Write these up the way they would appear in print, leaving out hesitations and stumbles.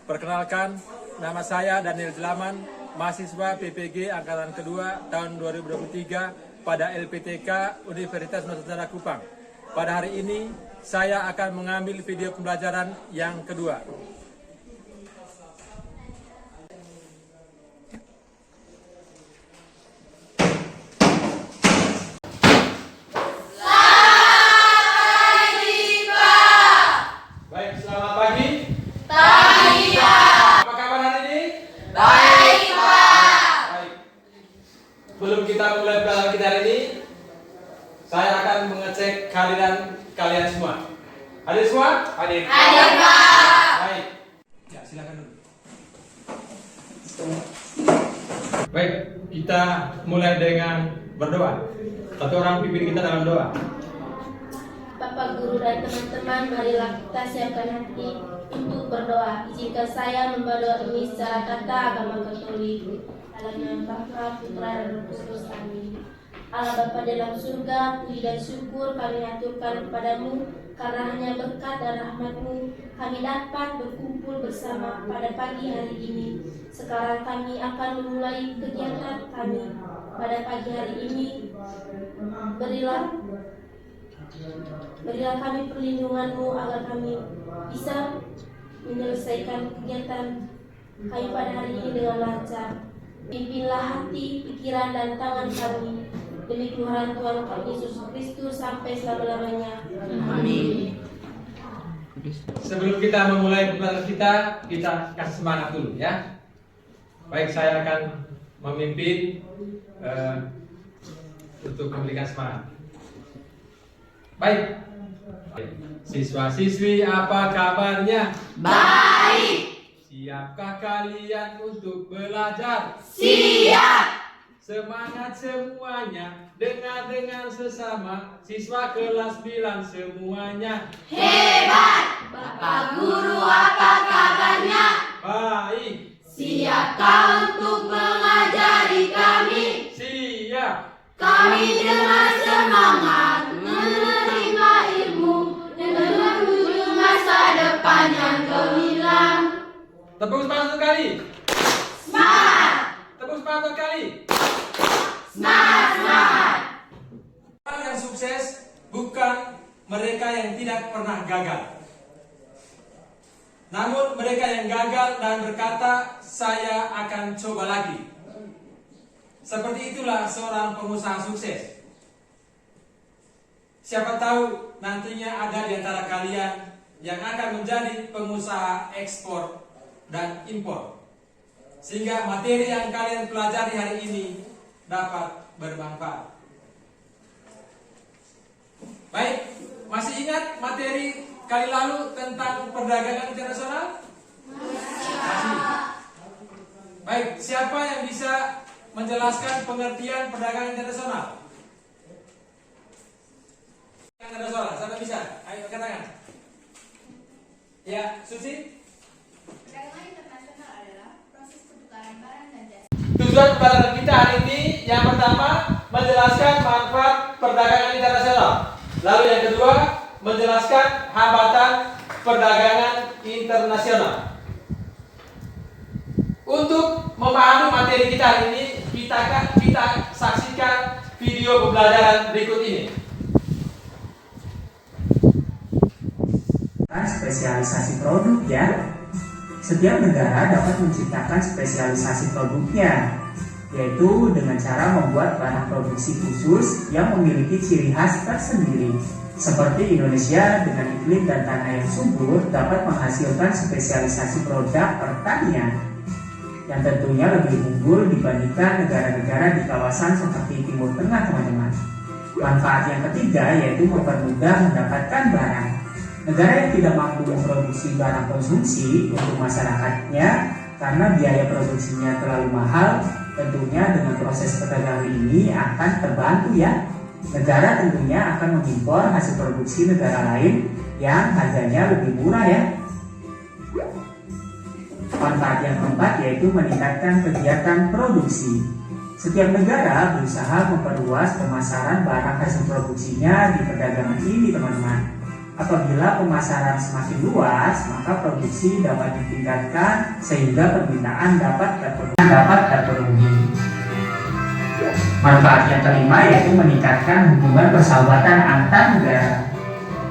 Perkenalkan, nama saya Daniel Jelaman, mahasiswa PPG Angkatan Kedua tahun 2023 pada LPTK Universitas Nusantara Kupang. Pada hari ini, saya akan mengambil video pembelajaran yang kedua. Sebelum kita mulai pelajaran kita hari ini, saya akan mengecek kehadiran kalian semua. Hadir semua? Hadir. Hadir, Pak. Baik. Ya, silakan dulu. Baik, kita mulai dengan berdoa. Satu orang pimpin kita dalam doa. Bapak Guru dan teman-teman, marilah kita siapkan hati untuk berdoa. Izinkan saya membawa doa ini secara kata agama Katolik. Dalam Bapa, Putra, dan Roh Kudus. Amin. Allah Bapa dalam surga, puji dan syukur kami aturkan kepadamu, karena hanya berkat dan rahmat-Mu kami dapat berkumpul bersama pada pagi hari ini. Sekarang kami akan memulai kegiatan kami pada pagi hari ini. Berilah kami perlindungan-Mu agar kami bisa menyelesaikan kegiatan kami pada hari ini dengan lancar. Pimpinlah hati, pikiran, dan tangan kami demi Tuhan kami Yesus Kristus sampai selama-lamanya. Amin. Sebelum kita memulai pembelajaran kita kasih semangat dulu ya. Baik, saya akan memimpin untuk memberikan semangat. Baik. Siswa-siswi, apa kabarnya? Baik. Siapkah kalian untuk belajar? Siap. Semangat semuanya, dengan sesama, siswa kelas 9 semuanya. Hebat. Bapak Guru, apa kabarnya? Baik. Siapkah untuk mengajari kami? Siap. Kami dengan semangat menerima ilmu dan menuju masa depan yang gemilang. Tepuk semangat sekali. Semangat. Tepuk semangat sekali. Semangat, semangat. Orang yang sukses bukan mereka yang tidak pernah gagal, namun mereka yang gagal dan berkata, saya akan coba lagi. Seperti itulah seorang pengusaha sukses. Siapa tahu nantinya ada di antara kalian yang akan menjadi pengusaha ekspor dan impor, sehingga materi yang kalian pelajari hari ini dapat bermanfaat. Baik, masih ingat materi kali lalu tentang perdagangan internasional? Masih. Baik, siapa yang bisa menjelaskan pengertian perdagangan internasional? Internasional, siapa bisa? Ayo katakan. Ya, Susi? Perdagangan internasional adalah proses pertukaran barang dan jasa. Tujuan pembelajaran kita hari ini yang pertama menjelaskan manfaat perdagangan internasional. Lalu yang kedua menjelaskan hambatan perdagangan internasional. Untuk memahami materi kita hari ini, kita saksikan video pembelajaran berikut ini. Spesialisasi produk ya. Setiap negara dapat menciptakan spesialisasi produknya, yaitu dengan cara membuat barang produksi khusus yang memiliki ciri khas tersendiri. Seperti Indonesia dengan iklim dan tanah yang subur dapat menghasilkan spesialisasi produk pertanian yang tentunya lebih unggul dibandingkan negara-negara di kawasan seperti Timur Tengah, teman-teman. Manfaat yang ketiga yaitu mempermudah mendapatkan barang. Negara yang tidak mampu memproduksi barang konsumsi untuk masyarakatnya karena biaya produksinya terlalu mahal, tentunya dengan proses perdagangan ini akan terbantu ya. Negara tentunya akan mengimpor hasil produksi negara lain yang harganya lebih murah ya. Manfaat yang keempat yaitu meningkatkan kegiatan produksi. Setiap negara berusaha memperluas pemasaran barang hasil produksinya di perdagangan ini, teman-teman. Apabila pemasaran semakin luas, maka produksi dapat ditingkatkan sehingga permintaan dapat terpenuhi. Manfaat yang kelima yaitu meningkatkan hubungan persahabatan antar negara.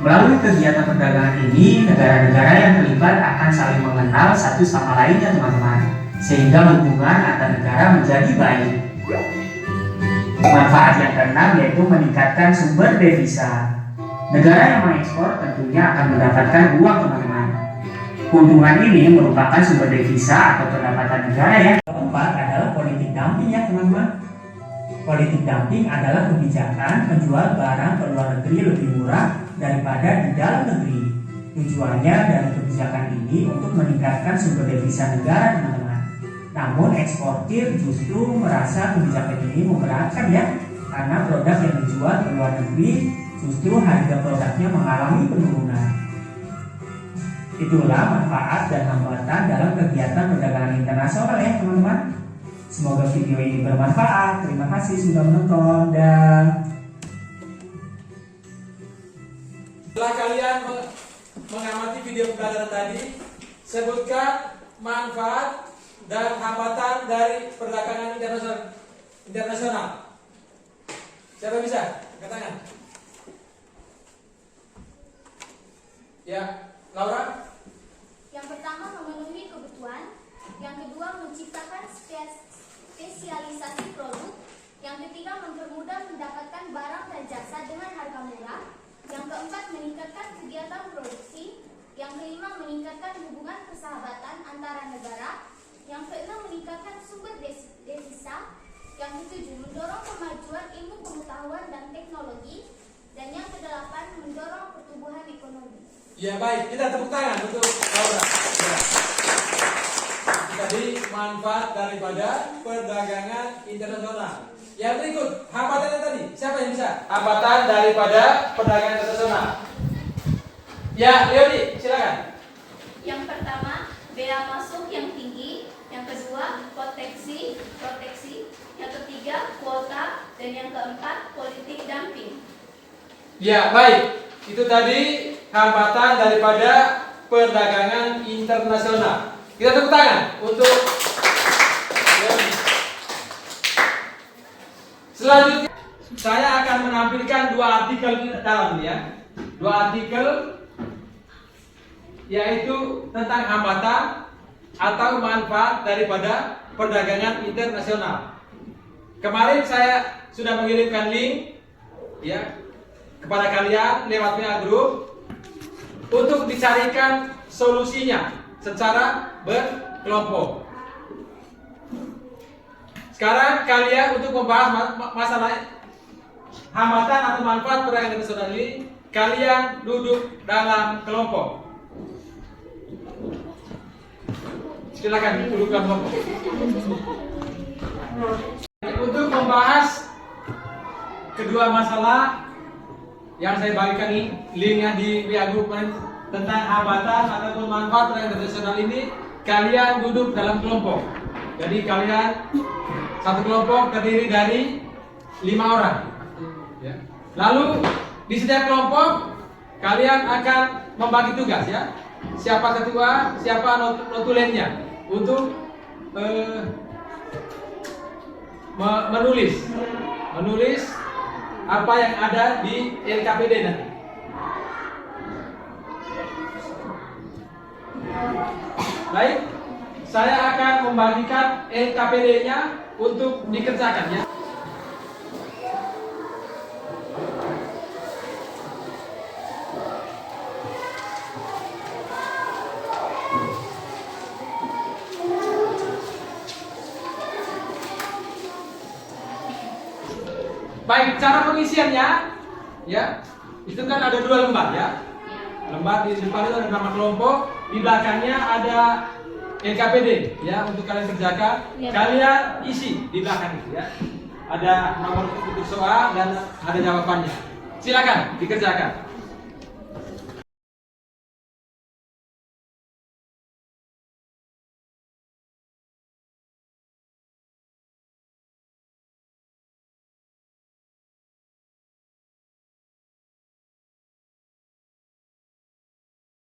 Melalui kegiatan perdagangan ini, negara-negara yang terlibat akan saling mengenal satu sama lainnya, teman-teman, sehingga hubungan antar negara menjadi baik. Manfaat yang keenam yaitu meningkatkan sumber devisa. Negara yang mengekspor tentunya akan mendapatkan uang, teman-teman. Keuntungan ini merupakan sumber devisa atau pendapatan negara ya. Keempat adalah politik dumping ya, teman-teman. Politik dumping adalah kebijakan menjual barang ke luar negeri lebih murah daripada di dalam negeri. Tujuannya dari kebijakan ini untuk meningkatkan sumber devisa negara, teman-teman. Namun eksportir justru merasa kebijakan ini memberatkan ya, karena produk yang dijual ke luar negeri justru harga produknya mengalami penurunan. Itulah manfaat dan hambatan dalam kegiatan perdagangan internasional ya, teman-teman. Semoga video ini bermanfaat. Terima kasih sudah menonton dan Setelah kalian mengamati video pembelajaran tadi, sebutkan manfaat dan hambatan dari perdagangan internasional. Siapa bisa? Angkat tangan. Ya, Laura? Yang pertama memenuhi kebutuhan, yang kedua menciptakan spesialisasi produk, yang ketiga mempermudah mendapatkan barang dan jasa dengan harga murah, yang keempat meningkatkan kegiatan produksi, yang kelima meningkatkan hubungan persahabatan antara negara, yang keenam meningkatkan sumber devisa, yang ketujuh mendorong kemajuan ilmu pengetahuan dan teknologi, dan yang kedelapan mendorong pertumbuhan ekonomi. Ya baik, kita tepuk tangan untuk Laura. Ya. Tadi manfaat daripada perdagangan internasional. Yang berikut, hambatannya tadi, siapa yang bisa? Hambatan daripada perdagangan internasional. Ya, Leoni, silakan. Yang pertama, bea masuk yang tinggi. Yang kedua, proteksi. Yang ketiga, kuota. Dan yang keempat, politik dumping. Ya, baik. Itu tadi hambatan daripada perdagangan internasional. Kita tepuk tangan untuk Leoni. Selanjutnya, saya akan menampilkan dua artikel di dalam ya. Dua artikel yaitu tentang hambatan atau manfaat daripada perdagangan internasional. Kemarin saya sudah mengirimkan link ya kepada kalian lewat WA Group untuk dicarikan solusinya secara berkelompok. Sekarang kalian untuk membahas masalah hambatan atau manfaat perdagangan internasional ini, kalian duduk dalam kelompok. Silakan duduk dalam kelompok. Untuk membahas kedua masalah yang saya bagikan linknya di WA Group tentang hambatan ataupun manfaat perdagangan internasional ini, kalian duduk dalam kelompok. Jadi kalian satu kelompok terdiri dari 5 orang. Ya. Lalu di setiap kelompok kalian akan membagi tugas ya. Siapa ketua, siapa notulennya untuk menulis apa yang ada di LKPD nanti. Baik, saya akan membagikan LKPD-nya untuk dikerjakan ya. Baik, cara pengisiannya ya, itu kan ada 2 lembar ya. Lembar di depan itu ada nama kelompok, di belakangnya ada LKPD ya untuk kalian kerjakan. Kalian isi di belakang itu ya. Ada nomor untuk soal dan ada jawabannya. Silakan dikerjakan.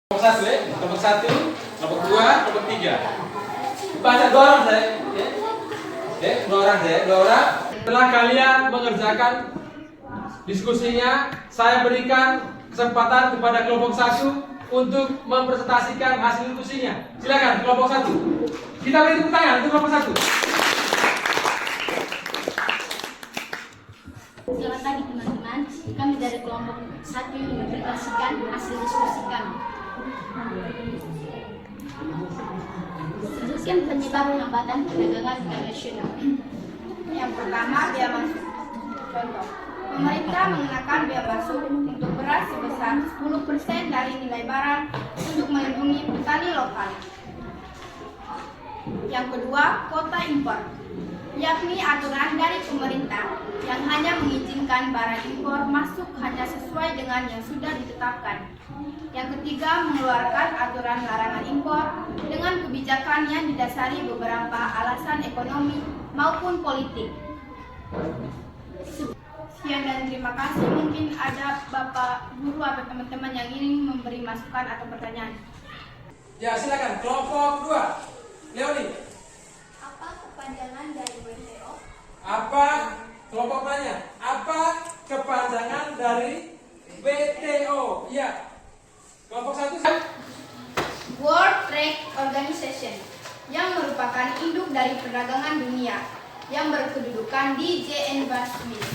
Kelompok 1 ya, kelompok 1, kelompok 2, kelompok 3. Baca 2 orang saya. Ya, 2 orang saya, 2 orang. Setelah kalian mengerjakan diskusinya, saya berikan kesempatan kepada kelompok 1 untuk mempresentasikan hasil diskusinya. Silakan kelompok 1. Kita beri tepuk tangan untuk kelompok 1. Selamat pagi teman-teman, kami dari kelompok 1 yang mempresentasikan hasil diskusi kami. Sebutkan penyebab hambatan perdagangan internasional. Yang pertama, bea masuk. Contoh, pemerintah mengenakan bea masuk untuk beras sebesar 10% dari nilai barang untuk melindungi petani lokal. Yang kedua, kuota impor, yakni aturan dari pemerintah yang hanya mengizinkan barang impor masuk hanya sesuai dengan yang sudah ditetapkan. Yang ketiga, mengeluarkan aturan larangan impor dengan kebijakan yang didasari beberapa alasan ekonomi maupun politik. Sekian dan terima kasih. Mungkin ada Bapak Guru atau teman-teman yang ingin memberi masukan atau pertanyaan. Ya, silakan kelompok 2. Leoni. Apa kepanjangan dari WTO? Apa kelompok nanya? Apa kepanjangan dari WTO? Iya. Kelompok 1 World Trade Organization, yang merupakan induk dari perdagangan dunia yang berkedudukan di Geneva, Swiss.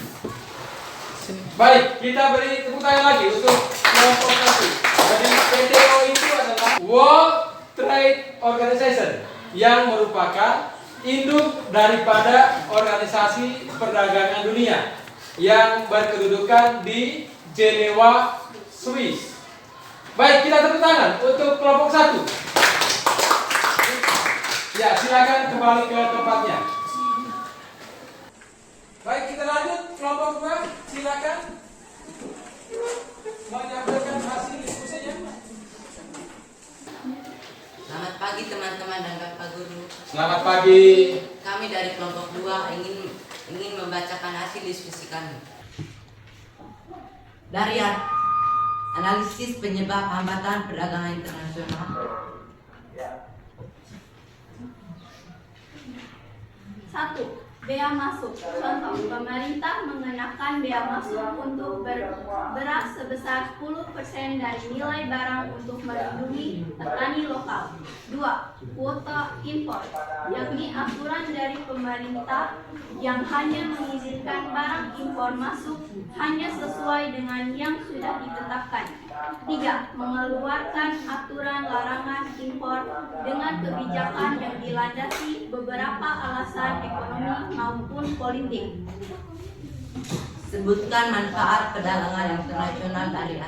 Baik, kita beri tepuk tangan lagi untuk kelompok 1. Jadi WTO itu adalah World Trade Organization yang merupakan induk daripada organisasi perdagangan dunia yang berkedudukan di Geneva, Swiss. Baik, kita tepuk tangan untuk kelompok 1. Ya, silakan kembali ke tempatnya. Baik, kita lanjut kelompok 2. Silakan menyampaikan hasil diskusinya. Selamat pagi teman-teman dan Bapak Guru. Selamat pagi. Kami dari kelompok 2 ingin membacakan hasil diskusi kami. Dari analisis penyebab hambatan perdagangan internasional. 1. Bea masuk. Contoh, pemerintah mengenakan bea masuk untuk beras sebesar 10% dari nilai barang untuk melindungi petani lokal. 2. Kuota impor, yakni aturan dari pemerintah yang hanya mengizinkan barang impor masuk hanya sesuai dengan yang sudah ditetapkan. 3. Mengeluarkan aturan larangan impor dengan kebijakan yang dilandasi beberapa alasan ekonomi maupun politik. Sebutkan manfaat perdagangan internasional dari 1.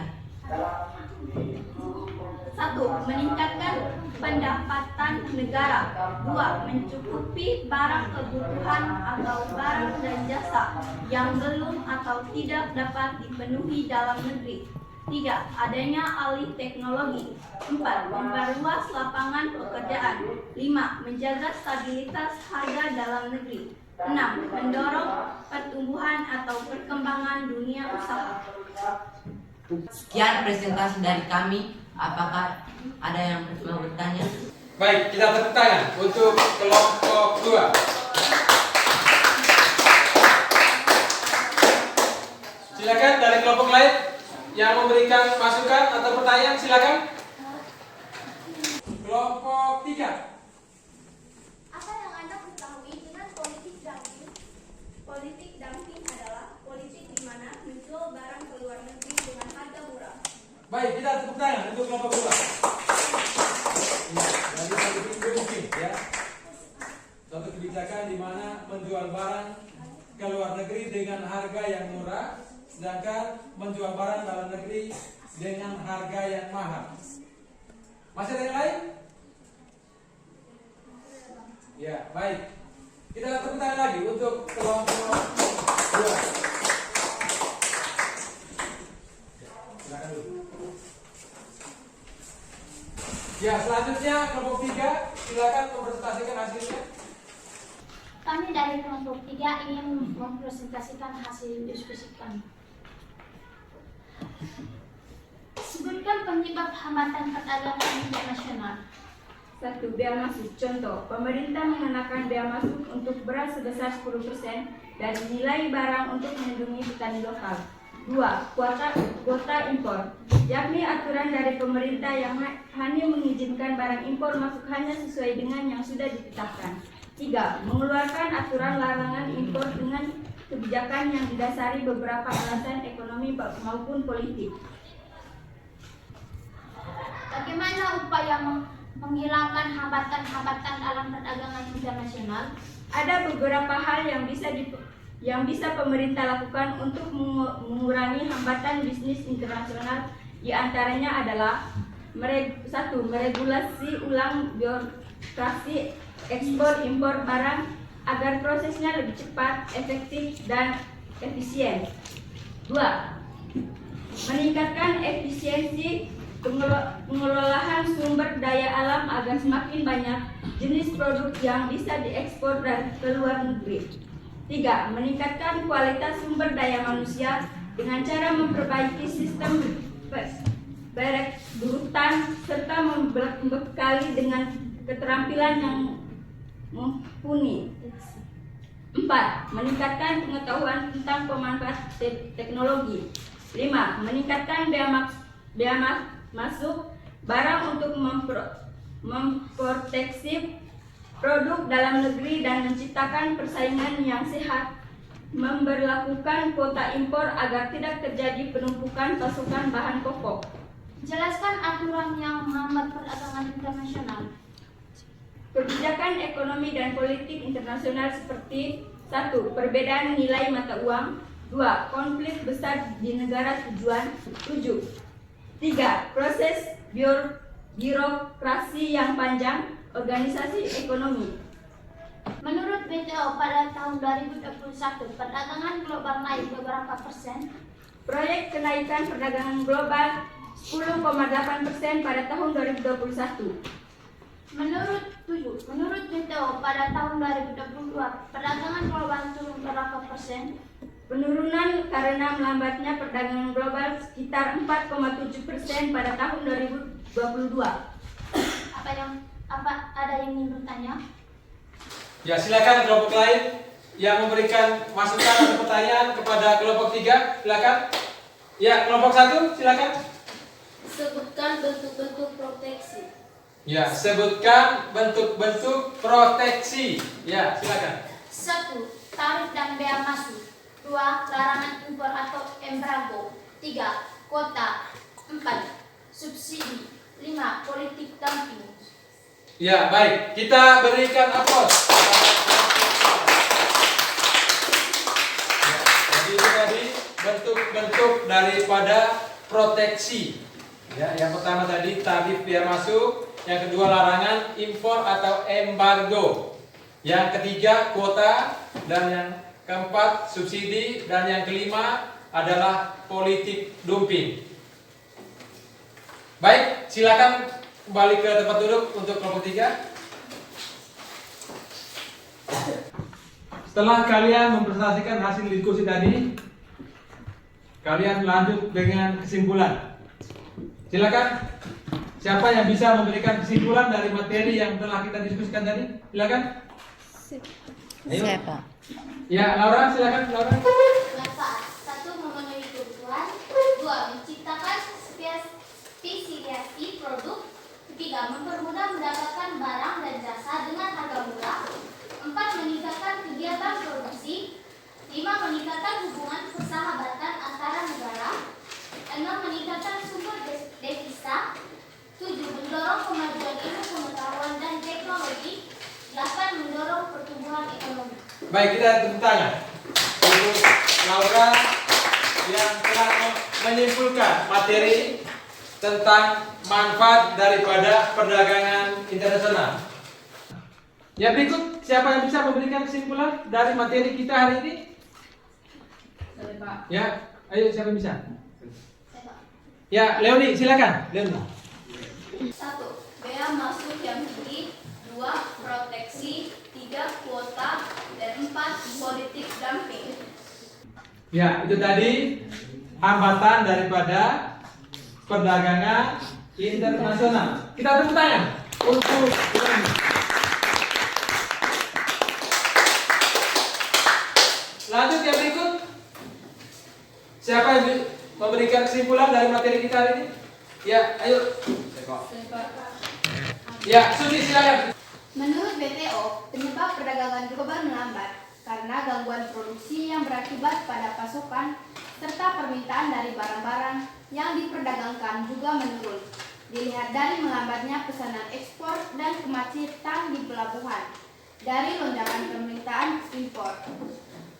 Meningkatkan pendapatan negara. 2. Mencukupi barang kebutuhan atau barang dan jasa yang belum atau tidak dapat dipenuhi dalam negeri. 3. Adanya alih teknologi. 4. Memperluas lapangan pekerjaan. 5. Menjaga stabilitas harga dalam negeri. 6. Mendorong pertumbuhan atau perkembangan dunia usaha. Sekian presentasi dari kami. Apakah ada yang mau bertanya? Baik, kita tepuk tangan untuk kelompok 2. Silakan dari kelompok lain yang memberikan masukan atau pertanyaan, silakan. Kelompok 3. Apa yang Anda ketahui dengan politik dumping? Politik dumping adalah politik di mana menjual barang ke luar negeri dengan harga murah. Baik, kita tepuk tangan untuk kelompok 2. Jadi politik dumping ya. Suatu kebijakan di mana menjual barang ke luar negeri dengan harga yang murah, sedangkan menjual barang dalam negeri dengan harga yang mahal. Masih ada yang lain? Ya, baik. Kita tepuk tangan lagi untuk kelompok 2. Silakan dulu. Ya, selanjutnya kelompok 3, silakan mempresentasikan hasilnya. Kami dari kelompok 3 ingin mempresentasikan hasil diskusi kami. Sebutkan Sebutkan penyebab hambatan perdagangan internasional. 1. Bea masuk. Contoh, pemerintah mengenakan bea masuk untuk beras sebesar 10% dari nilai barang untuk melindungi petani lokal. 2. Kuota impor, yakni aturan dari pemerintah yang hanya mengizinkan barang impor masuk hanya sesuai dengan yang sudah ditetapkan. 3. Mengeluarkan aturan larangan impor dengan kebijakan yang didasari beberapa alasan ekonomi maupun politik. Bagaimana upaya menghilangkan hambatan-hambatan dalam perdagangan internasional? Ada beberapa hal yang bisa pemerintah lakukan untuk mengurangi hambatan bisnis internasional. Di antaranya adalah 1. Meregulasi ulang birokrasi ekspor impor barang agar prosesnya lebih cepat, efektif, dan efisien. 2. Meningkatkan efisiensi pengelolaan sumber daya alam agar semakin banyak jenis produk yang bisa diekspor ke luar negeri. 3. Meningkatkan kualitas sumber daya manusia dengan cara memperbaiki sistem perekrutan serta membekali dengan keterampilan yang mumpuni. 4. Meningkatkan pengetahuan tentang pemanfaat teknologi. 5. Meningkatkan bea masuk barang untuk memproteksi produk dalam negeri dan menciptakan persaingan yang sehat. Memberlakukan kuota impor agar tidak terjadi penumpukan pasokan bahan pokok. Jelaskan aturan yang menghambat perdagangan internasional. Kebijakan ekonomi dan politik internasional seperti 1. Perbedaan nilai mata uang. 2. Konflik besar di negara tujuan. 3. Proses birokrasi yang panjang. Organisasi ekonomi. Menurut WTO pada tahun 2021, perdagangan global naik beberapa persen. Proyek kenaikan perdagangan global 10,8% pada tahun 2021. Menurut WTO pada tahun 2022, perdagangan global turun berapa persen? Penurunan karena melambatnya perdagangan global sekitar 4,7% pada tahun 2022. Ada yang ingin bertanya? Ya, silakan kelompok lain yang memberikan masukan atau pertanyaan kepada kelompok 3, silakan. Ya, kelompok 1, silakan. Sebutkan bentuk-bentuk proteksi. Ya, sebutkan bentuk-bentuk proteksi. Ya, silakan. 1. Tarif dan bea masuk. 2. Larangan impor atau embargo. 3. Kuota. 4. Subsidi. 5. Politik dumping. Ya, baik. Kita berikan aplaus. Ya, jadi itu tadi bentuk-bentuk daripada proteksi. Ya, yang pertama tadi tarif bea masuk, yang kedua larangan impor atau embargo, yang ketiga kuota, dan yang keempat subsidi, dan yang kelima adalah politik dumping. Baik, silakan kembali ke tempat duduk untuk kelompok 3. Setelah kalian mempresentasikan hasil diskusi tadi, kalian lanjut dengan kesimpulan. Silakan. Siapa yang bisa memberikan kesimpulan dari materi yang telah kita diskusikan tadi? Silakan. Ayo. Siapa? Ya, Laura, silakan, Laura. Manfaat. 1. Memenuhi kebutuhan. 2. Menciptakan spesialisasi produk. 3. Mempermudah mendapatkan barang dan jasa dengan harga murah. 4. Meningkatkan kegiatan produksi. 5. Meningkatkan hubungan persahabatan antara negara. 6. Meningkatkan sumber devisa. 7. Mendorong kemajuan ilmu pengetahuan dan teknologi. 8. Mendorong pertumbuhan ekonomi. Baik, kita tepuk tangan untuk Laura yang telah menyimpulkan materi tentang manfaat daripada perdagangan internasional. Ya, berikut siapa yang bisa memberikan kesimpulan dari materi kita hari ini? Ya, ayo siapa yang bisa? Ya, Leoni, silakan. Leoni. 1. Bea masuk yang tinggi. 2. Proteksi. 3. Kuota. Dan 4. Politik dumping. Ya, itu tadi hambatan daripada perdagangan internasional. Kita tepuk tangan untuk ini. Lanjut yang berikut. Siapa yang memberikan kesimpulan dari materi kita hari ini? Ya, ayo. Ya, Suci silakan. Menurut WTO, penyebab perdagangan global melambat karena gangguan produksi yang berakibat pada pasokan serta permintaan dari barang-barang yang diperdagangkan juga menurun. Dilihat dari melambatnya pesanan ekspor dan kemacetan di pelabuhan dari lonjakan permintaan impor.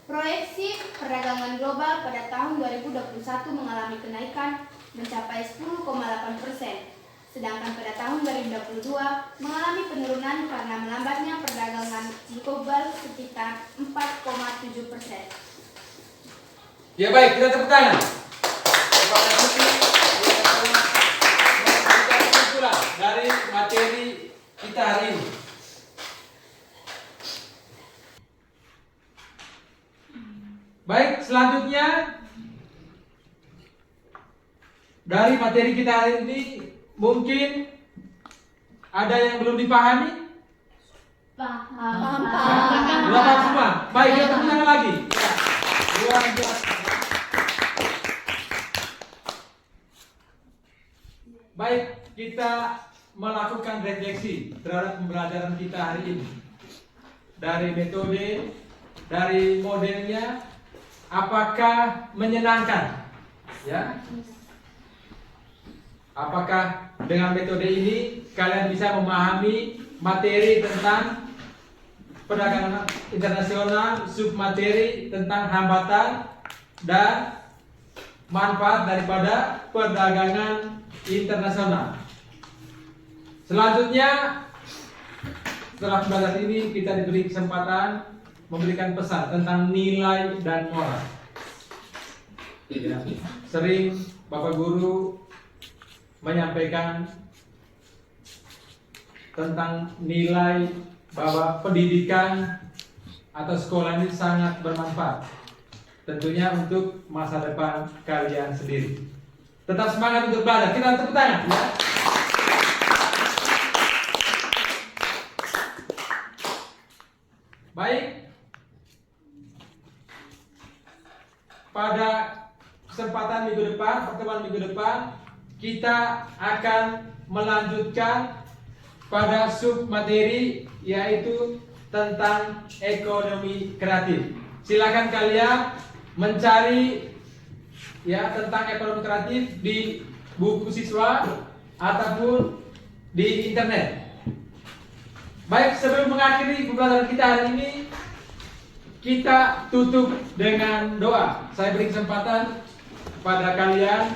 Proyeksi perdagangan global pada tahun 2021 mengalami kenaikan mencapai 10,8%. Sedangkan pada tahun 2022 mengalami penurunan karena melambatnya perdagangan global sekitar 4,7%. Ya baik, kita tepuk tangan. Kepada Suci yang telah memberikan kesimpulan dari materi kita hari ini. Baik, selanjutnya dari materi kita hari ini mungkin ada yang belum dipahami? Paham. Belum paham semua? Baik, kita tepuk tangan lagi. Ya, luar biasa. Baik, kita melakukan refleksi terhadap pembelajaran kita hari ini. Dari metode, dari modelnya, apakah menyenangkan? Ya. Apakah dengan metode ini kalian bisa memahami materi tentang perdagangan internasional, submateri tentang hambatan dan manfaat daripada perdagangan internasional. Selanjutnya, setelah pembelajaran ini kita diberi kesempatan memberikan pesan tentang nilai dan moral. Ya, sering Bapak Guru menyampaikan tentang nilai bahwa pendidikan atau sekolah ini sangat bermanfaat, tentunya untuk masa depan kalian sendiri. Tetap semangat untuk belajar. Kita tepuk tangan ya. Baik. Pada kesempatan minggu depan, pertemuan minggu depan, kita akan melanjutkan pada submateri yaitu tentang ekonomi kreatif. Silakan kalian mencari ya tentang ekonomi kreatif di buku siswa ataupun di internet. Baik, sebelum mengakhiri pembelajaran kita hari ini, kita tutup dengan doa. Saya beri kesempatan pada kalian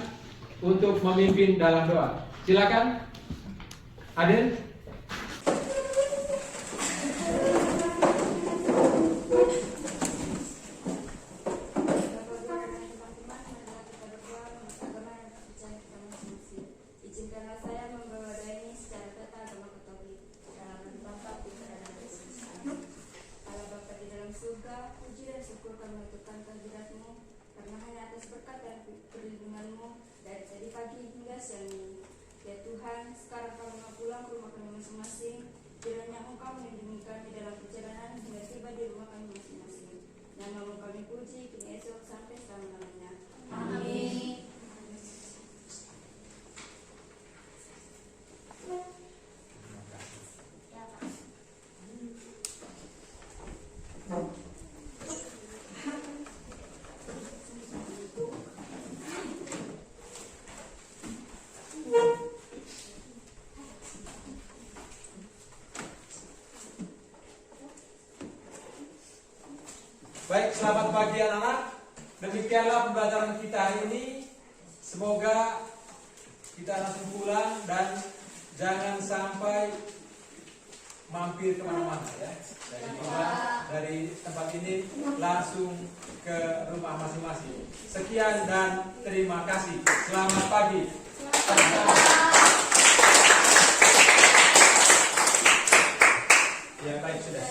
untuk memimpin dalam doa. Silakan. Hadir. Izinkanlah saya membawa ini secara total agama Katolik dalam Bapa, Putra dan Roh Kudus. Amin. Allah Bapa di dalam surga, puji dan syukur kami untukkan kehadirat-Mu, karena hanya atas berkat dan perlindungan-Mu dari tadi pagi hingga siang ini. Ya Tuhan, sekarang kami mau pulang ke rumah kami masing-masing. Kiranya Engkau melindungi kami dalam perjalanan hingga tiba di rumah kami masing-masing. Dan mau kami puji kini esok sampai selama-lamanya. Amin. Baik, selamat pagi anak-anak. Demikianlah pembelajaran kita hari ini. Semoga kita langsung pulang dan jangan sampai mampir kemana-mana ya. Dari tempat ini langsung ke rumah masing-masing. Sekian dan terima kasih. Selamat pagi. Ya baik sudah.